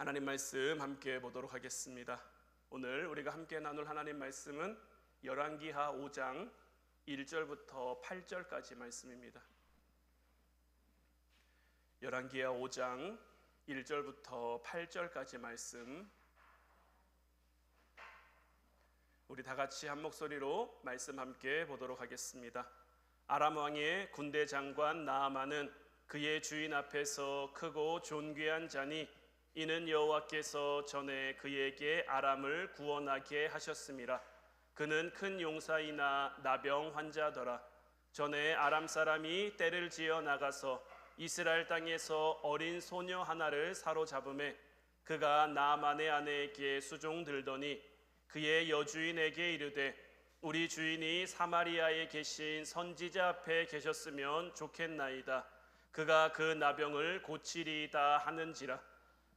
하나님 말씀 함께 보도록 하겠습니다. 오늘 우리가 함께 나눌 하나님 말씀은 열왕기하 5장 1절부터 8절까지 말씀입니다. 열왕기하 5장 1절부터 8절까지 말씀, 우리 다 같이 한 목소리로 말씀 함께 보도록 하겠습니다. 아람 왕의 군대 장관 나아만은 그의 주인 앞에서 크고 존귀한 자니 이는 여호와께서 전에 그에게 아람을 구원하게 하셨음이라. 그는 큰 용사이나 나병 환자더라. 전에 아람 사람이 떼를 지어 나가서 이스라엘 땅에서 어린 소녀 하나를 사로잡음에 그가 나아만의 아내에게 수종들더니 그의 여주인에게 이르되 우리 주인이 사마리아에 계신 선지자 앞에 계셨으면 좋겠나이다. 그가 그 나병을 고치리이다 하는지라.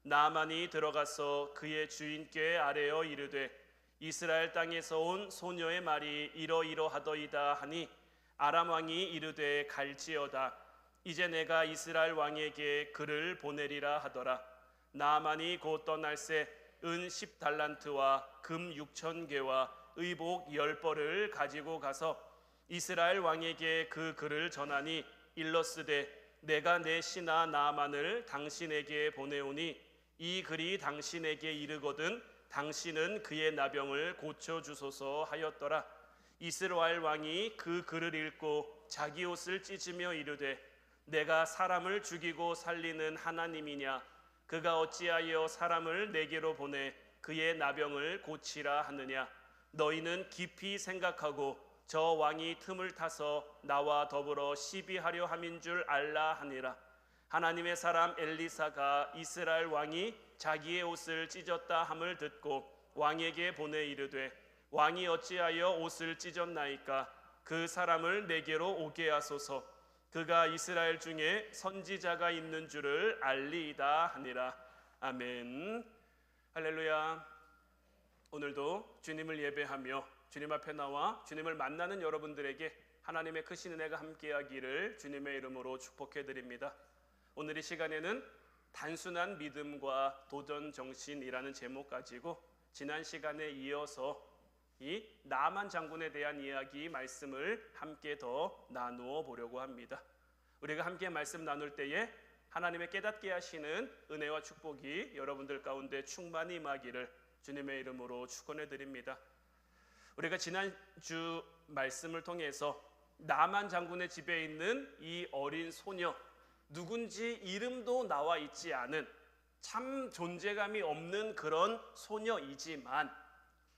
나아만이 들어가서 그의 주인께 아뢰어 이르되 이스라엘 땅에서 온 소녀의 말이 이러이러하더이다 하니 아람 왕이 이르되 갈지어다. 이제 내가 이스라엘 왕에게 그를 보내리라 하더라. 나아만이 곧 떠날새 은 10달란트와 금 6,000개와 의복 10벌을 가지고 가서 이스라엘 왕에게 그 글을 전하니 일러스되 내가 내 신하 나아만을 당신에게 보내오니 이 글이 당신에게 이르거든 당신은 그의 나병을 고쳐주소서 하였더라. 이스라엘 왕이 그 글을 읽고 자기 옷을 찢으며 이르되 내가 사람을 죽이고 살리는 하나님이냐? 그가 어찌하여 사람을 내게로 보내 그의 나병을 고치라 하느냐? 너희는 깊이 생각하고 저 왕이 틈을 타서 나와 더불어 시비하려 함인 줄 알라 하니라. 하나님의 사람 엘리사가 이스라엘 왕이 자기의 옷을 찢었다 함을 듣고 왕에게 보내 이르되 왕이 어찌하여 옷을 찢었나이까? 그 사람을 내게로 오게 하소서. 그가 이스라엘 중에 선지자가 있는 줄을 알리이다 하니라. 아멘. 할렐루야. 오늘도 주님을 예배하며 주님 앞에 나와 주님을 만나는 여러분들에게 하나님의 크신 은혜가 함께하기를 주님의 이름으로 축복해 드립니다. 오늘 이 시간에는 단순한 믿음과 도전 정신이라는 제목 가지고 지난 시간에 이어서 이 나아만 장군에 대한 이야기 말씀을 함께 더 나누어 보려고 합니다. 우리가 함께 말씀 나눌 때에 하나님의 깨닫게 하시는 은혜와 축복이 여러분들 가운데 충만히 임하기를 주님의 이름으로 축원해 드립니다. 우리가 지난주 말씀을 통해서 나아만 장군의 집에 있는 이 어린 소녀, 누군지 이름도 나와 있지 않은 참 존재감이 없는 그런 소녀이지만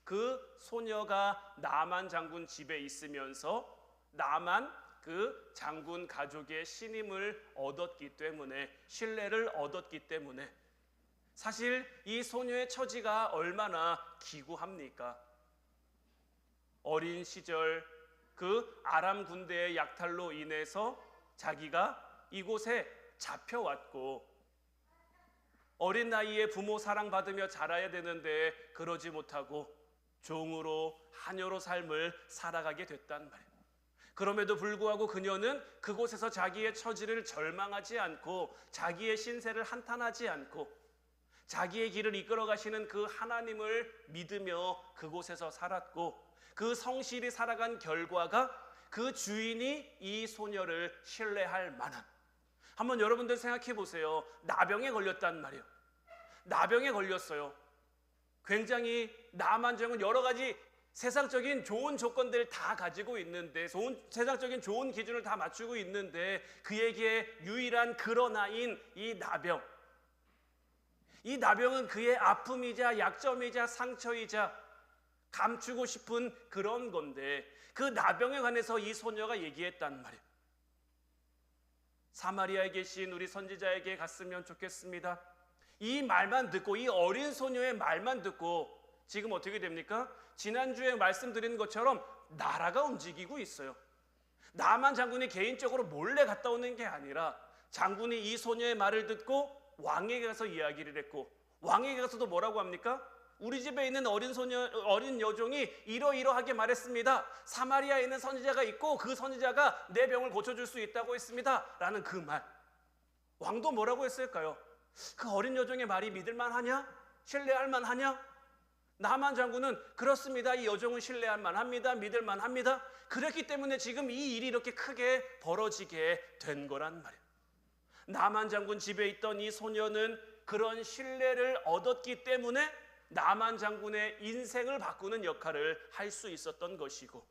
그 소녀가 나아만 장군 집에 있으면서 나아만 그 장군 가족의 신임을 얻었기 때문에, 신뢰를 얻었기 때문에 사실 이 소녀의 처지가 얼마나 기구합니까? 어린 시절 그 아람 군대의 약탈로 인해서 자기가 이곳에 잡혀왔고 어린 나이에 부모 사랑받으며 자라야 되는데 그러지 못하고 종으로 하녀로 삶을 살아가게 됐단 말이에요. 그럼에도 불구하고 그녀는 그곳에서 자기의 처지를 절망하지 않고 자기의 신세를 한탄하지 않고 자기의 길을 이끌어 가시는 그 하나님을 믿으며 그곳에서 살았고 그 성실히 살아간 결과가 그 주인이 이 소녀를 신뢰할 만한, 한번 여러분들 생각해 보세요. 나병에 걸렸단 말이에요. 나병에 걸렸어요. 굉장히 나아만 장군 여러 가지 세상적인 좋은 조건들 다 가지고 있는데, 세상적인 좋은 기준을 다 맞추고 있는데 그에게 유일한 그러나인 이 나병, 이 나병은 그의 아픔이자 약점이자 상처이자 감추고 싶은 그런 건데 그 나병에 관해서 이 소녀가 얘기했단 말이에요. 사마리아에 계신 우리 선지자에게 갔으면 좋겠습니다. 이 말만 듣고, 이 어린 소녀의 말만 듣고 지금 어떻게 됩니까? 지난주에 말씀드린 것처럼 나라가 움직이고 있어요. 나아만 장군이 개인적으로 몰래 갔다 오는 게 아니라 장군이 이 소녀의 말을 듣고 왕에게 가서 이야기를 했고, 왕에게 가서도 뭐라고 합니까? 우리 집에 있는 어린 여종이 이러이러하게 말했습니다. 사마리아에 있는 선지자가 있고 그 선지자가 내 병을 고쳐줄 수 있다고 했습니다. 라는 그 말. 왕도 뭐라고 했을까요? 그 어린 여종의 말이 믿을만 하냐? 신뢰할 만하냐? 나만 장군은 그렇습니다. 이 여종은 신뢰할 만합니다. 믿을 만합니다. 그렇기 때문에 지금 이 일이 이렇게 크게 벌어지게 된 거란 말이에요. 나만 장군 집에 있던 이 소녀는 그런 신뢰를 얻었기 때문에 나만 장군의 인생을 바꾸는 역할을 할 수 있었던 것이고,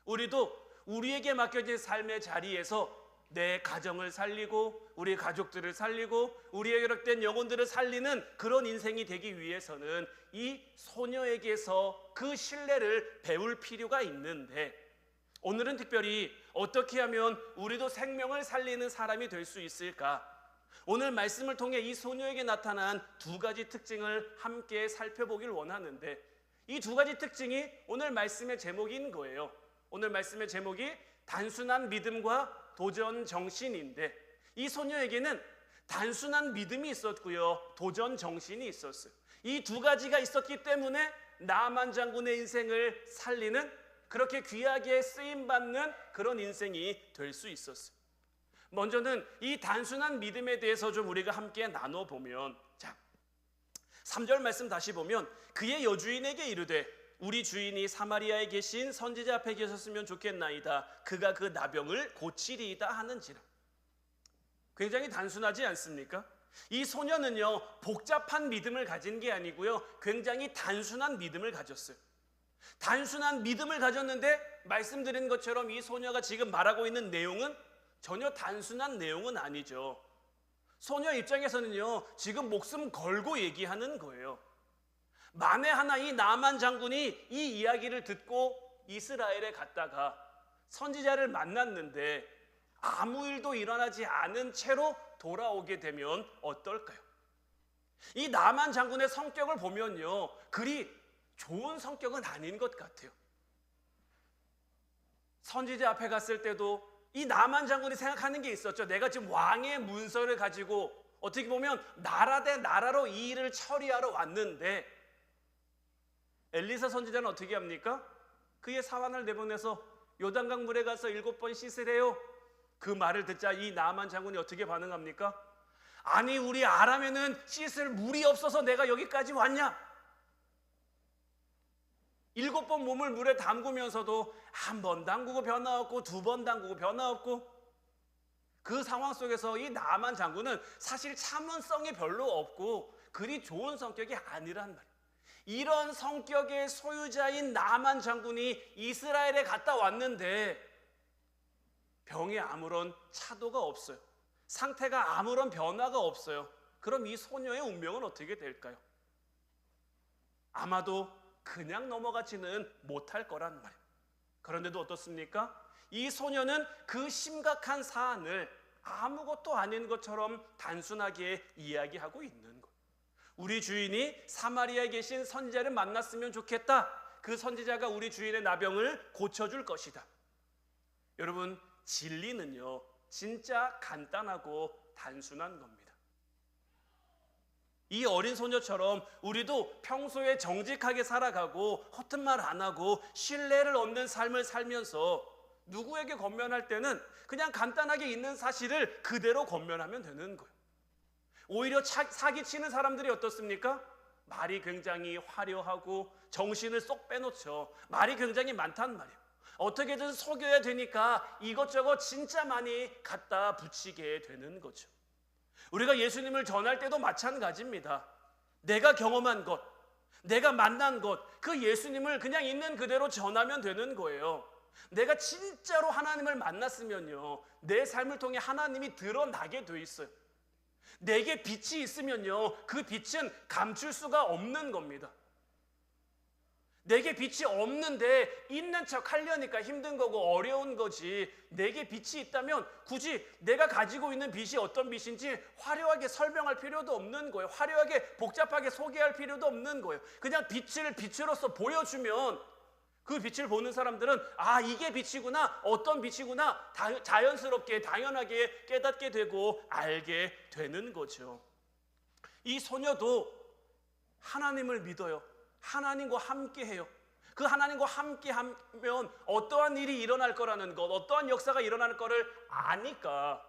우리도 우리에게 맡겨진 삶의 자리에서 내 가정을 살리고 우리 가족들을 살리고 우리의 허락된 영혼들을 살리는 그런 인생이 되기 위해서는 이 소녀에게서 그 신뢰를 배울 필요가 있는데, 오늘은 특별히 어떻게 하면 우리도 생명을 살리는 사람이 될 수 있을까? 오늘 말씀을 통해 이 소녀에게 나타난 두 가지 특징을 함께 살펴보길 원하는데, 이 두 가지 특징이 오늘 말씀의 제목인 거예요. 오늘 말씀의 제목이 단순한 믿음과 도전 정신인데, 이 소녀에게는 단순한 믿음이 있었고요, 도전 정신이 있었어요. 이 두 가지가 있었기 때문에 나만 장군의 인생을 살리는, 그렇게 귀하게 쓰임받는 그런 인생이 될 수 있었어요. 먼저는 이 단순한 믿음에 대해서 좀 우리가 함께 나눠보면, 자, 3절 말씀 다시 보면, 그의 여주인에게 이르되 우리 주인이 사마리아에 계신 선지자 앞에 계셨으면 좋겠나이다. 그가 그 나병을 고치리이다 하는지라. 굉장히 단순하지 않습니까? 이 소녀는요, 복잡한 믿음을 가진 게 아니고요, 굉장히 단순한 믿음을 가졌어요. 단순한 믿음을 가졌는데, 말씀드린 것처럼 이 소녀가 지금 말하고 있는 내용은 전혀 단순한 내용은 아니죠. 소녀 입장에서는요, 지금 목숨 걸고 얘기하는 거예요. 만에 하나 이 나만 장군이 이 이야기를 듣고 이스라엘에 갔다가 선지자를 만났는데 아무 일도 일어나지 않은 채로 돌아오게 되면 어떨까요? 이 나만 장군의 성격을 보면요, 그리 좋은 성격은 아닌 것 같아요. 선지자 앞에 갔을 때도 이 나만 장군이 생각하는 게 있었죠. 내가 지금 왕의 문서를 가지고 어떻게 보면 나라 대 나라로 이 일을 처리하러 왔는데, 엘리사 선지자는 어떻게 합니까? 그의 사환을 내보내서 요단강 물에 가서 7번 씻으래요. 그 말을 듣자 이 나만 장군이 어떻게 반응합니까? 아니, 우리 아람에는 씻을 물이 없어서 내가 여기까지 왔냐? 7번 몸을 물에 담그면서도 한 번 담그고 변화 없고, 2번 담그고 변화 없고, 그 상황 속에서 이 나만 장군은 사실 참을성이 별로 없고 그리 좋은 성격이 아니란 말이에요. 이런 성격의 소유자인 나만 장군이 이스라엘에 갔다 왔는데 병에 아무런 차도가 없어요. 상태가 아무런 변화가 없어요. 그럼 이 소녀의 운명은 어떻게 될까요? 아마도 그냥 넘어가지는 못할 거란 말이에요. 그런데도 어떻습니까? 이 소녀는 그 심각한 사안을 아무것도 아닌 것처럼 단순하게 이야기하고 있는 거예요. 우리 주인이 사마리아에 계신 선지자를 만났으면 좋겠다. 그 선지자가 우리 주인의 나병을 고쳐줄 것이다. 여러분, 진리는요, 진짜 간단하고 단순한 겁니다. 이 어린 소녀처럼 우리도 평소에 정직하게 살아가고 허튼 말 안 하고 신뢰를 얻는 삶을 살면서 누구에게 권면할 때는 그냥 간단하게 있는 사실을 그대로 권면하면 되는 거예요. 오히려 사기치는 사람들이 어떻습니까? 말이 굉장히 화려하고 정신을 쏙 빼놓죠. 말이 굉장히 많단 말이에요. 어떻게든 속여야 되니까 이것저것 진짜 많이 갖다 붙이게 되는 거죠. 우리가 예수님을 전할 때도 마찬가지입니다. 내가 경험한 것, 내가 만난 것, 그 예수님을 그냥 있는 그대로 전하면 되는 거예요. 내가 진짜로 하나님을 만났으면요, 내 삶을 통해 하나님이 드러나게 돼 있어요. 내게 빛이 있으면요, 그 빛은 감출 수가 없는 겁니다. 내게 빛이 없는데 있는 척 하려니까 힘든 거고 어려운 거지, 내게 빛이 있다면 굳이 내가 가지고 있는 빛이 어떤 빛인지 화려하게 설명할 필요도 없는 거예요. 화려하게 복잡하게 소개할 필요도 없는 거예요. 그냥 빛을 빛으로서 보여주면 그 빛을 보는 사람들은 아, 이게 빛이구나, 어떤 빛이구나, 자연스럽게 당연하게 깨닫게 되고 알게 되는 거죠. 이 소녀도 하나님을 믿어요. 하나님과 함께해요. 그 하나님과 함께하면 어떠한 일이 일어날 거라는 것, 어떠한 역사가 일어날 거를 아니까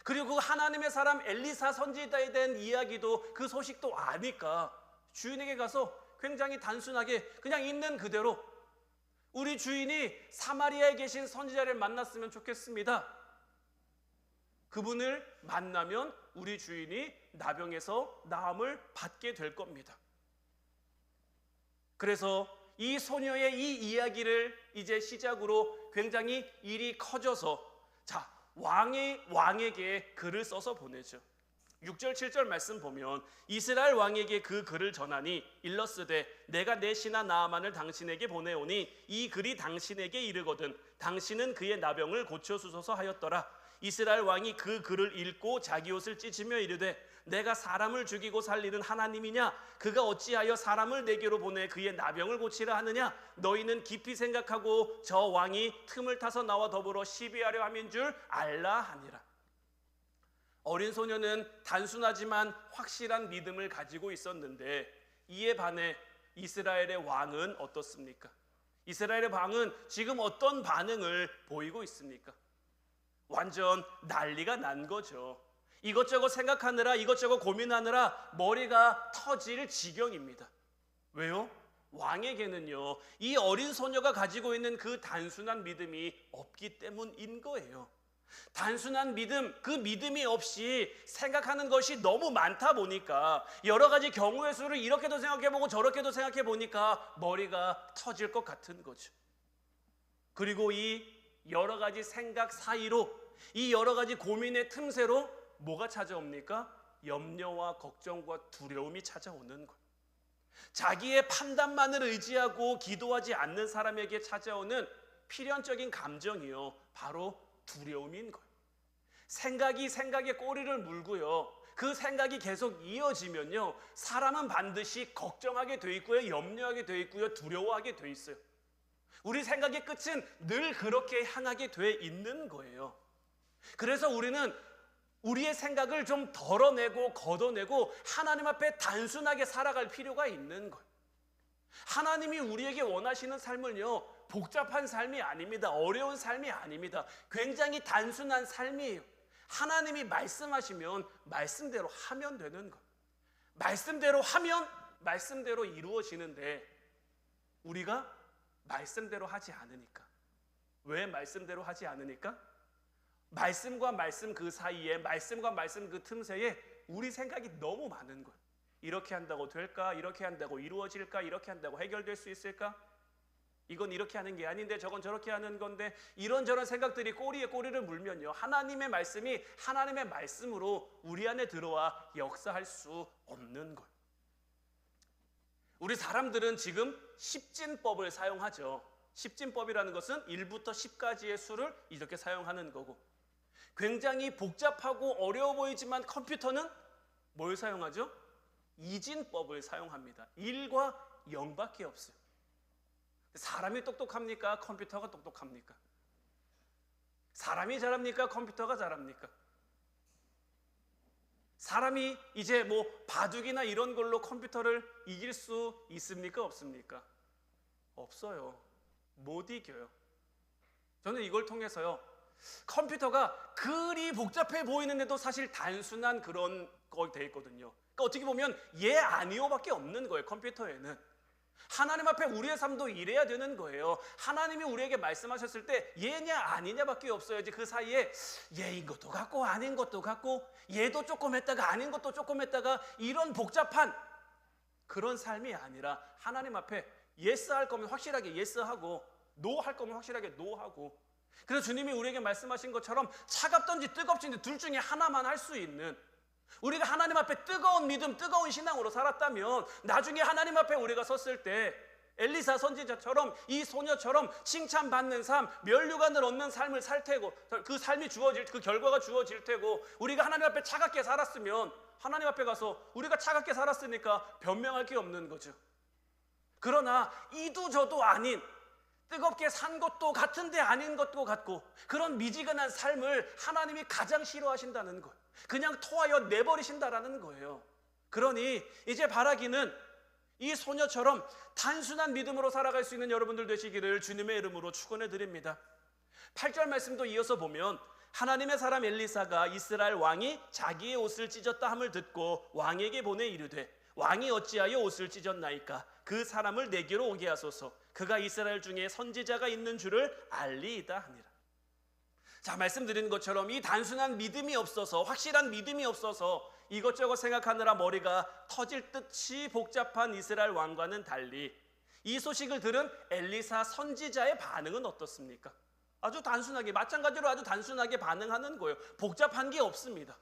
그리고 그 하나님의 사람 엘리사 선지자에 대한 이야기도 그 소식도 아니까 주인에게 가서 굉장히 단순하게 그냥 있는 그대로 우리 주인이 사마리아에 계신 선지자를 만났으면 좋겠습니다. 그분을 만나면 우리 주인이 나병에서 나음을 받게 될 겁니다. 그래서 이 소녀의 이 이야기를 이제 시작으로 굉장히 일이 커져서 왕에게 글을 써서 보내죠. 6절 7절 말씀 보면 이스라엘 왕에게 그 글을 전하니 일러스되 내가 내 신하 나아만을 당신에게 보내오니 이 글이 당신에게 이르거든 당신은 그의 나병을 고쳐주소서 하였더라. 이스라엘 왕이 그 글을 읽고 자기 옷을 찢으며 이르되 내가 사람을 죽이고 살리는 하나님이냐? 그가 어찌하여 사람을 내게로 보내 그의 나병을 고치라 하느냐? 너희는 깊이 생각하고 저 왕이 틈을 타서 나와 더불어 시비하려 함인 줄 알라 하니라. 어린 소녀는 단순하지만 확실한 믿음을 가지고 있었는데 이에 반해 이스라엘의 왕은 어떻습니까? 이스라엘의 왕은 지금 어떤 반응을 보이고 있습니까? 완전 난리가 난 거죠. 이것저것 생각하느라 이것저것 고민하느라 머리가 터질 지경입니다. 왜요? 왕에게는요 이 어린 소녀가 가지고 있는 그 단순한 믿음이 없기 때문인 거예요. 단순한 믿음, 그 믿음이 없이 생각하는 것이 너무 많다 보니까 여러 가지 경우의 수를 이렇게도 생각해보고 저렇게도 생각해보니까 머리가 터질 것 같은 거죠. 그리고 이 여러 가지 생각 사이로 이 여러 가지 고민의 틈새로 뭐가 찾아옵니까? 염려와 걱정과 두려움이 찾아오는 거예요. 자기의 판단만을 의지하고 기도하지 않는 사람에게 찾아오는 필연적인 감정이요 바로 두려움인 거예요. 생각이 생각에 꼬리를 물고요 그 생각이 계속 이어지면요 사람은 반드시 걱정하게 돼 있고요 염려하게 돼 있고요 두려워하게 돼 있어요. 우리 생각의 끝은 늘 그렇게 향하게 돼 있는 거예요. 그래서 우리는 우리의 생각을 좀 덜어내고 걷어내고 하나님 앞에 단순하게 살아갈 필요가 있는 거예요. 하나님이 우리에게 원하시는 삶을요 복잡한 삶이 아닙니다. 어려운 삶이 아닙니다. 굉장히 단순한 삶이에요. 하나님이 말씀하시면 말씀대로 하면 되는 거예요. 말씀대로 하면 말씀대로 이루어지는데 우리가 말씀대로 하지 않으니까. 왜 말씀대로 하지 않으니까? 말씀과 말씀 그 사이에 말씀과 말씀 그 틈새에 우리 생각이 너무 많은 거예요. 이렇게 한다고 될까? 이렇게 한다고 이루어질까? 이렇게 한다고 해결될 수 있을까? 이건 이렇게 하는 게 아닌데 저건 저렇게 하는 건데 이런저런 생각들이 꼬리에 꼬리를 물면요 하나님의 말씀이 하나님의 말씀으로 우리 안에 들어와 역사할 수 없는 거예요. 우리 사람들은 지금 십진법을 사용하죠. 십진법이라는 것은 1부터 10까지의 수를 이렇게 사용하는 거고 굉장히 복잡하고 어려워 보이지만 컴퓨터는 뭘 사용하죠? 이진법을 사용합니다. 1과 0밖에 없어요. 사람이 똑똑합니까? 컴퓨터가 똑똑합니까? 사람이 잘합니까? 컴퓨터가 잘합니까? 사람이 이제 뭐 바둑이나 이런 걸로 컴퓨터를 이길 수 있습니까? 없습니까? 없어요. 못 이겨요. 저는 이걸 통해서요 컴퓨터가 그리 복잡해 보이는데도 사실 단순한 그런 거 돼 있거든요. 그러니까 어떻게 보면 예 아니오밖에 없는 거예요. 컴퓨터에는 하나님 앞에 우리의 삶도 이래야 되는 거예요. 하나님이 우리에게 말씀하셨을 때 예냐 아니냐밖에 없어야지 그 사이에 예인 것도 같고 아닌 것도 같고 예도 조금 했다가 아닌 것도 조금 했다가 이런 복잡한 그런 삶이 아니라 하나님 앞에 예스 할 거면 확실하게 예스하고 노 할 거면 확실하게 노하고 그래서 주님이 우리에게 말씀하신 것처럼 차갑든지 뜨겁든지 둘 중에 하나만 할 수 있는 우리가 하나님 앞에 뜨거운 믿음, 뜨거운 신앙으로 살았다면 나중에 하나님 앞에 우리가 섰을 때 엘리사 선지자처럼 이 소녀처럼 칭찬받는 삶, 면류관을 얻는 삶을 살 테고 그 삶이 주어질, 그 결과가 주어질 테고 우리가 하나님 앞에 차갑게 살았으면 하나님 앞에 가서 우리가 차갑게 살았으니까 변명할 게 없는 거죠. 그러나 이도 저도 아닌 뜨겁게 산 것도 같은데 아닌 것도 같고 그런 미지근한 삶을 하나님이 가장 싫어하신다는 거예요. 그냥 토하여 내버리신다라는 거예요. 그러니 이제 바라기는 이 소녀처럼 단순한 믿음으로 살아갈 수 있는 여러분들 되시기를 주님의 이름으로 축원해 드립니다. 8절 말씀도 이어서 보면 하나님의 사람 엘리사가 이스라엘 왕이 자기의 옷을 찢었다 함을 듣고 왕에게 보내 이르되 왕이 어찌하여 옷을 찢었나이까? 그 사람을 내게로 오게 하소서. 그가 이스라엘 중에 선지자가 있는 줄을 알리이다 하니라. 자, 말씀드린 것처럼 이 단순한 믿음이 없어서, 확실한 믿음이 없어서 이것저것 생각하느라 머리가 터질 듯이 복잡한 이스라엘 왕과는 달리 이 소식을 들은 엘리사 선지자의 반응은 어떻습니까? 아주 단순하게, 마찬가지로 아주 단순하게 반응하는 거예요. 복잡한 게 없습니다.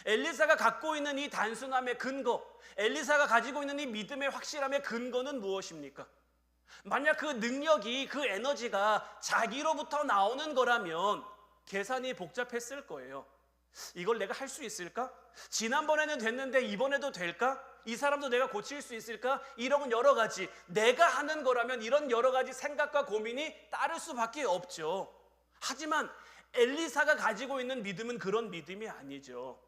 엘리사가 갖고 있는 이 단순함의 근거, 엘리사가 가지고 있는 이 믿음의 확실함의 근거는 무엇입니까? 만약 그 능력이, 그 에너지가 자기로부터 나오는 거라면 계산이 복잡했을 거예요. 이걸 내가 할 수 있을까? 지난번에는 됐는데 이번에도 될까? 이 사람도 내가 고칠 수 있을까? 이런 여러 가지, 내가 하는 거라면 이런 여러 가지 생각과 고민이 따를 수밖에 없죠. 하지만 엘리사가 가지고 있는 믿음은 그런 믿음이 아니죠.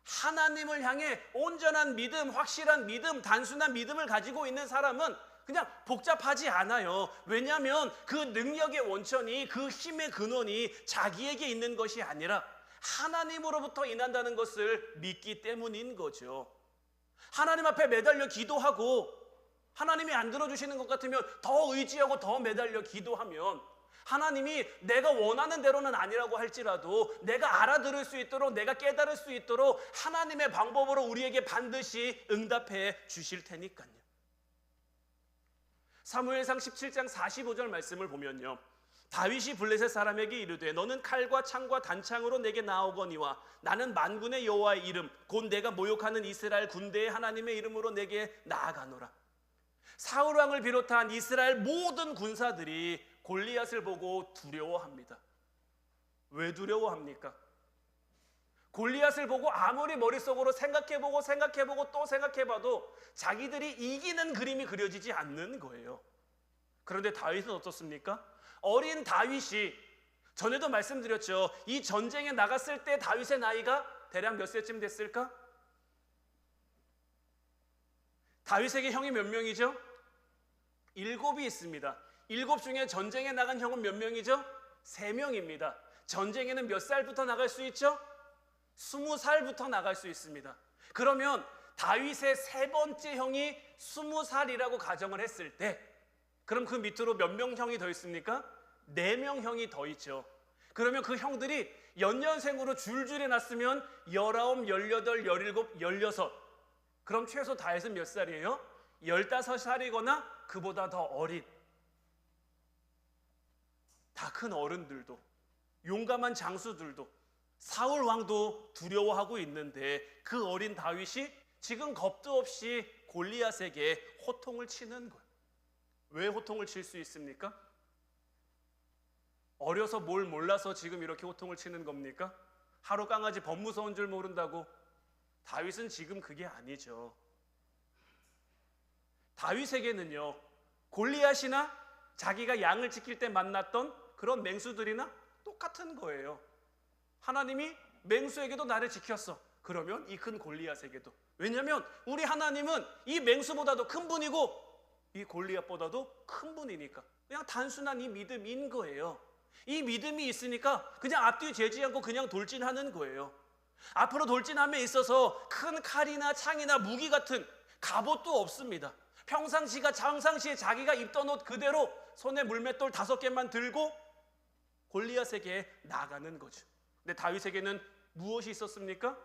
하나님을 향해 온전한 믿음, 확실한 믿음, 단순한 믿음을 가지고 있는 사람은 그냥 복잡하지 않아요. 왜냐하면 그 능력의 원천이, 그 힘의 근원이 자기에게 있는 것이 아니라 하나님으로부터 인한다는 것을 믿기 때문인 거죠. 하나님 앞에 매달려 기도하고 하나님이 안 들어주시는 것 같으면 더 의지하고 더 매달려 기도하면 하나님이 내가 원하는 대로는 아니라고 할지라도 내가 알아들을 수 있도록, 내가 깨달을 수 있도록 하나님의 방법으로 우리에게 반드시 응답해 주실 테니까요. 사무엘상 17장 45절 말씀을 보면요, 다윗이 블레셋 사람에게 이르되 너는 칼과 창과 단창으로 내게 나오거니와 나는 만군의 여호와의 이름 곧 내가 모욕하는 이스라엘 군대의 하나님의 이름으로 내게 나아가노라. 사울 왕을 비롯한 이스라엘 모든 군사들이 골리앗을 보고 두려워합니다. 왜 두려워합니까? 골리앗을 보고 아무리 머릿속으로 생각해보고 또 생각해봐도 자기들이 이기는 그림이 그려지지 않는 거예요. 그런데 다윗은 어떻습니까? 어린 다윗이, 전에도 말씀드렸죠. 이 전쟁에 나갔을 때 다윗의 나이가 대략 몇 세쯤 됐을까? 다윗에게 형이 몇 명이죠? 7이 있습니다. 7 중에 전쟁에 나간 형은 몇 명이죠? 3명입니다. 전쟁에는 몇 살부터 나갈 수 있죠? 20살부터 나갈 수 있습니다. 그러면 다윗의 3번째 형이 20살이라고 가정을 했을 때, 그럼 그 밑으로 몇 명 형이 더 있습니까? 4명 형이 더 있죠. 그러면 그 형들이 연년생으로 줄줄이 났으면 19, 18, 17, 16. 그럼 최소 다윗은 몇 살이에요? 15살이거나 그보다 더 어린, 다 큰 어른들도, 용감한 장수들도, 사울 왕도 두려워하고 있는데 그 어린 다윗이 지금 겁도 없이 골리앗에게 호통을 치는 거예요. 왜 호통을 칠 수 있습니까? 어려서 뭘 몰라서 지금 이렇게 호통을 치는 겁니까? 하루 강아지 범 무서운 줄 모른다고? 다윗은 지금 그게 아니죠. 다윗에게는요, 골리앗이나 자기가 양을 지킬 때 만났던 그런 맹수들이나 똑같은 거예요. 하나님이 맹수에게도 나를 지켰어. 그러면 이 큰 골리앗에게도. 왜냐하면 우리 하나님은 이 맹수보다도 큰 분이고 이 골리앗보다도 큰 분이니까. 그냥 단순한 이 믿음인 거예요. 이 믿음이 있으니까 그냥 앞뒤 재지 않고 그냥 돌진하는 거예요. 앞으로 돌진함에 있어서 큰 칼이나 창이나 무기 같은 갑옷도 없습니다. 평상시에 자기가 입던 옷 그대로 손에 물맷돌 5개만 들고 골리앗에게 나가는 거죠. 근데 다윗에게는 무엇이 있었습니까?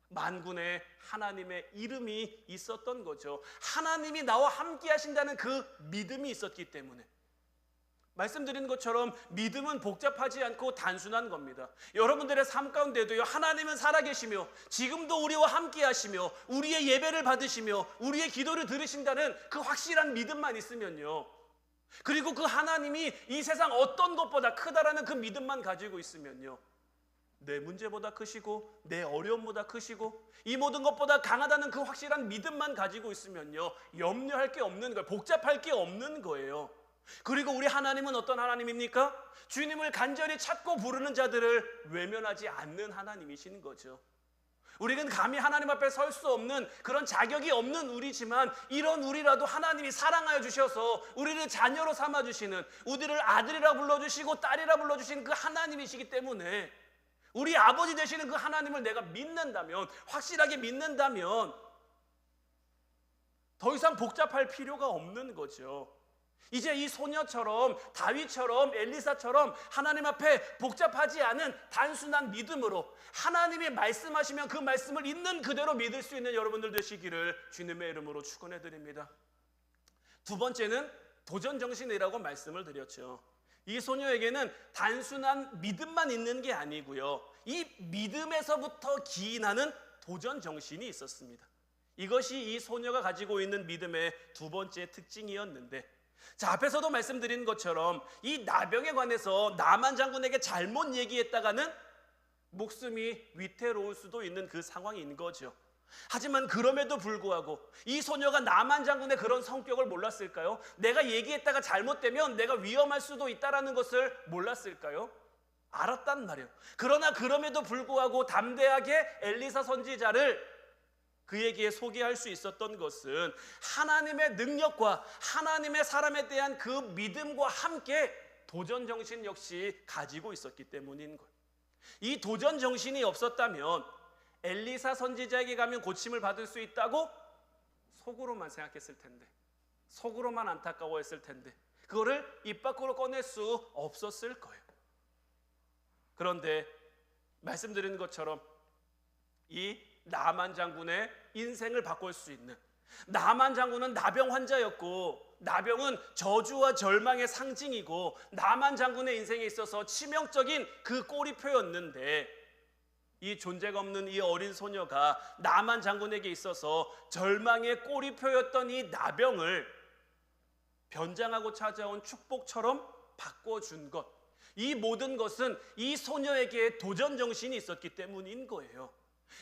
만군의 하나님의 이름이 있었던 거죠. 하나님이 나와 함께 하신다는 그 믿음이 있었기 때문에. 말씀드린 것처럼 믿음은 복잡하지 않고 단순한 겁니다. 여러분들의 삶 가운데도요, 하나님은 살아계시며 지금도 우리와 함께 하시며 우리의 예배를 받으시며 우리의 기도를 들으신다는 그 확실한 믿음만 있으면요, 그리고 그 하나님이 이 세상 어떤 것보다 크다라는 그 믿음만 가지고 있으면요, 내 문제보다 크시고 내 어려움보다 크시고 이 모든 것보다 강하다는 그 확실한 믿음만 가지고 있으면요, 염려할 게 없는 거예요. 복잡할 게 없는 거예요. 그리고 우리 하나님은 어떤 하나님입니까? 주님을 간절히 찾고 부르는 자들을 외면하지 않는 하나님이신 거죠. 우리는 감히 하나님 앞에 설 수 없는 그런 자격이 없는 우리지만 이런 우리라도 하나님이 사랑하여 주셔서 우리를 자녀로 삼아주시는, 우리를 아들이라 불러주시고 딸이라 불러주시는 그 하나님이시기 때문에 우리 아버지 되시는 그 하나님을 내가 믿는다면, 확실하게 믿는다면 더 이상 복잡할 필요가 없는 거죠. 이제 이 소녀처럼, 다윗처럼, 엘리사처럼 하나님 앞에 복잡하지 않은 단순한 믿음으로 하나님이 말씀하시면 그 말씀을 있는 그대로 믿을 수 있는 여러분들 되시기를 주님의 이름으로 축원해 드립니다. 두 번째는 도전정신이라고 말씀을 드렸죠. 이 소녀에게는 단순한 믿음만 있는 게 아니고요, 이 믿음에서부터 기인하는 도전정신이 있었습니다. 이것이 이 소녀가 가지고 있는 믿음의 두 번째 특징이었는데, 자, 앞에서도 말씀드린 것처럼 이 나병에 관해서 나만 장군에게 잘못 얘기했다가는 목숨이 위태로울 수도 있는 그 상황인 거죠. 하지만 그럼에도 불구하고 이 소녀가 나만 장군의 그런 성격을 몰랐을까요? 내가 얘기했다가 잘못되면 내가 위험할 수도 있다는 것을 몰랐을까요? 알았단 말이에요. 그러나 그럼에도 불구하고 담대하게 엘리사 선지자를 그에게 소개할 수 있었던 것은 하나님의 능력과 하나님의 사람에 대한 그 믿음과 함께 도전정신 역시 가지고 있었기 때문인 거예요. 이 도전정신이 없었다면 엘리사 선지자에게 가면 고침을 받을 수 있다고 속으로만 생각했을 텐데, 속으로만 안타까워했을 텐데 그거를 입 밖으로 꺼낼 수 없었을 거예요. 그런데 말씀드린 것처럼 이 나만 장군의 인생을 바꿀 수 있는, 나만 장군은 나병 환자였고 나병은 저주와 절망의 상징이고 나만 장군의 인생에 있어서 치명적인 그 꼬리표였는데, 이 존재가 없는 이 어린 소녀가 나만 장군에게 있어서 절망의 꼬리표였던 이 나병을 변장하고 찾아온 축복처럼 바꿔준 것, 이 모든 것은 이 소녀에게 도전정신이 있었기 때문인 거예요.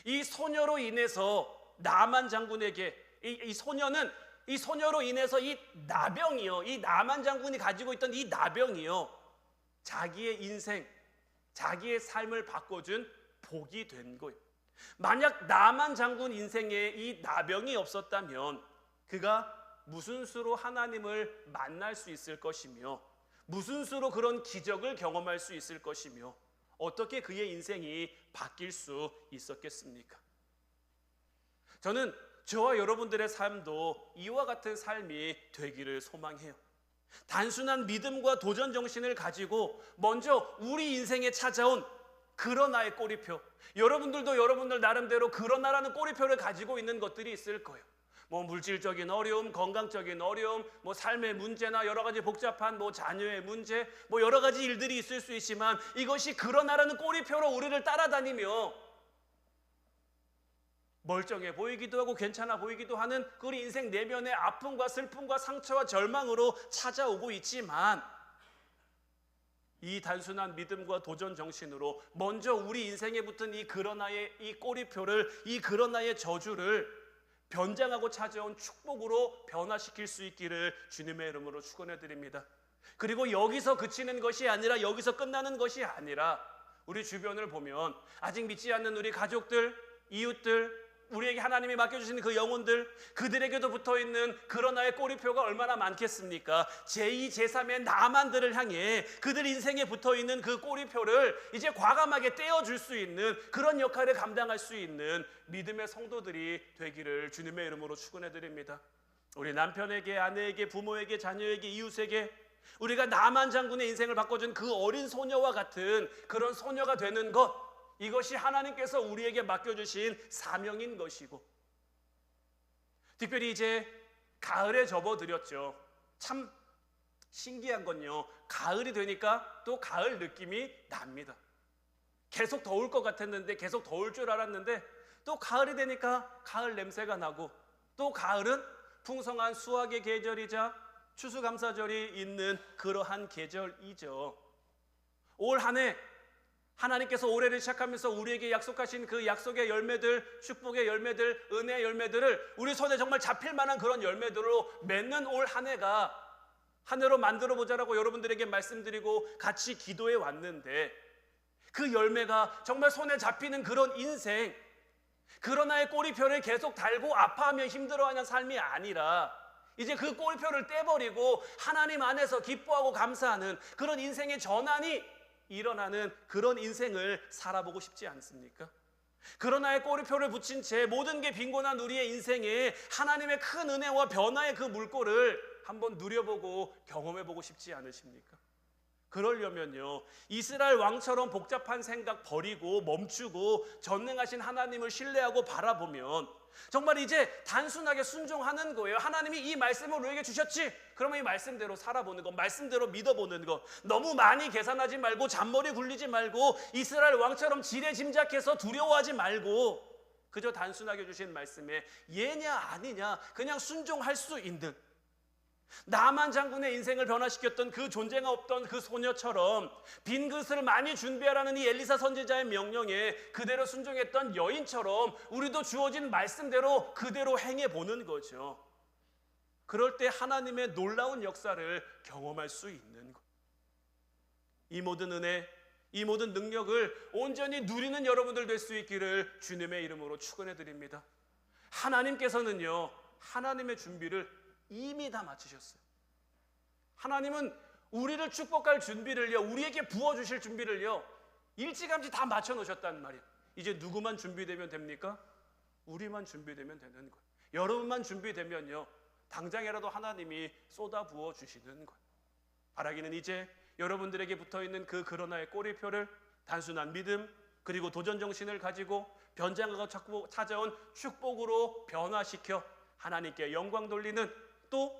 이 소녀로 인해서 나만 장군에게, 이 소녀로 인해서 이 나병이요, 이 나만 장군이 가지고 있던 이 나병이요, 자기의 인생, 자기의 삶을 바꿔준 복이 된 거예요. 만약 나만 장군 인생에 이 나병이 없었다면 그가 무슨 수로 하나님을 만날 수 있을 것이며, 무슨 수로 그런 기적을 경험할 수 있을 것이며, 어떻게 그의 인생이 바뀔 수 있었겠습니까? 저는 저와 여러분들의 삶도 이와 같은 삶이 되기를 소망해요. 단순한 믿음과 도전 정신을 가지고 먼저 우리 인생에 찾아온 그러나의 꼬리표, 여러분들도 여러분들 나름대로 그러나라는 꼬리표를 가지고 있는 것들이 있을 거예요. 뭐 물질적인 어려움, 건강적인 어려움, 뭐 삶의 문제나 여러 가지 복잡한 뭐 자녀의 문제, 뭐 여러 가지 일들이 있을 수 있지만 이것이 그러나라는 꼬리표로 우리를 따라다니며 멀쩡해 보이기도 하고 괜찮아 보이기도 하는 그 우리 인생 내면의 아픔과 슬픔과 상처와 절망으로 찾아오고 있지만, 이 단순한 믿음과 도전 정신으로 먼저 우리 인생에 붙은 이 그러나의 이 꼬리표를, 이 그러나의 저주를 변장하고 찾아온 축복으로 변화시킬 수 있기를 주님의 이름으로 축원해 드립니다. 그리고 여기서 그치는 것이 아니라, 여기서 끝나는 것이 아니라 우리 주변을 보면 아직 믿지 않는 우리 가족들, 이웃들, 우리에게 하나님이 맡겨주시는 그 영혼들, 그들에게도 붙어있는 그러나의 꼬리표가 얼마나 많겠습니까? 제2, 제3의 나만들을 향해 그들 인생에 붙어있는 그 꼬리표를 이제 과감하게 떼어줄 수 있는 그런 역할을 감당할 수 있는 믿음의 성도들이 되기를 주님의 이름으로 축원해드립니다. 우리 남편에게, 아내에게, 부모에게, 자녀에게, 이웃에게 우리가 나만 장군의 인생을 바꿔준 그 어린 소녀와 같은 그런 소녀가 되는 것, 이것이 하나님께서 우리에게 맡겨주신 사명인 것이고, 특별히 이제 가을에 접어들었죠. 참 신기한 건요, 가을이 되니까 또 가을 느낌이 납니다. 계속 더울 것 같았는데, 계속 더울 줄 알았는데 또 가을이 되니까 가을 냄새가 나고, 또 가을은 풍성한 수확의 계절이자 추수감사절이 있는 그러한 계절이죠. 올 한 해 하나님께서 올해를 시작하면서 우리에게 약속하신 그 약속의 열매들, 축복의 열매들, 은혜의 열매들을 우리 손에 정말 잡힐 만한 그런 열매들로 맺는 올 한 해가 한 해로 만들어 보자라고 여러분들에게 말씀드리고 같이 기도해 왔는데, 그 열매가 정말 손에 잡히는 그런 인생, 그런 나의 꼬리표를 계속 달고 아파하며 힘들어하는 삶이 아니라 이제 그 꼬리표를 떼버리고 하나님 안에서 기뻐하고 감사하는 그런 인생의 전환이 일어나는 그런 인생을 살아보고 싶지 않습니까? 그러나의 꼬리표를 붙인 채 모든 게 빈곤한 우리의 인생에 하나님의 큰 은혜와 변화의 그 물꼬를 한번 누려보고 경험해보고 싶지 않으십니까? 그러려면요, 이스라엘 왕처럼 복잡한 생각 버리고 멈추고 전능하신 하나님을 신뢰하고 바라보면 정말 이제 단순하게 순종하는 거예요. 하나님이 이 말씀을 우리에게 주셨지? 그러면 이 말씀대로 살아보는 것, 말씀대로 믿어보는 것. 너무 많이 계산하지 말고 잔머리 굴리지 말고 이스라엘 왕처럼 지레짐작해서 두려워하지 말고 그저 단순하게 주신 말씀에 예냐 아니냐 그냥 순종할 수 있는 나만 장군의 인생을 변화시켰던 그 존재가 없던 그 소녀처럼 빈 그릇을 많이 준비하라는 이 엘리사 선지자의 명령에 그대로 순종했던 여인처럼 우리도 주어진 말씀대로 그대로 행해보는 거죠. 그럴 때 하나님의 놀라운 역사를 경험할 수 있는 것. 이 모든 은혜, 이 모든 능력을 온전히 누리는 여러분들 될 수 있기를 주님의 이름으로 축원해 드립니다. 하나님께서는요, 하나님의 준비를 이미 다 마치셨어요. 하나님은 우리를 축복할 준비를요, 우리에게 부어주실 준비를요 일찌감치 다 맞춰놓으셨단 말이에요. 이제 누구만 준비되면 됩니까? 우리만 준비되면 되는 거예요. 여러분만 준비되면요 당장이라도 하나님이 쏟아 부어 주시는 거예요. 바라기는 이제 여러분들에게 붙어있는 그 그러나의 꼬리표를 단순한 믿음 그리고 도전 정신을 가지고 변장하고 찾아온 축복으로 변화시켜 하나님께 영광 돌리는, 또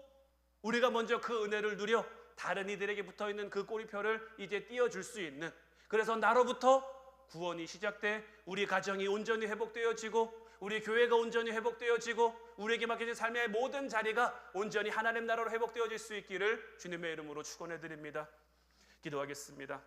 우리가 먼저 그 은혜를 누려 다른 이들에게 붙어있는 그 꼬리표를 이제 띄워줄 수 있는, 그래서 나로부터 구원이 시작돼 우리 가정이 온전히 회복되어지고 우리 교회가 온전히 회복되어지고 우리에게 맡겨진 삶의 모든 자리가 온전히 하나님 나라로 회복되어질 수 있기를 주님의 이름으로 축원해 드립니다. 기도하겠습니다.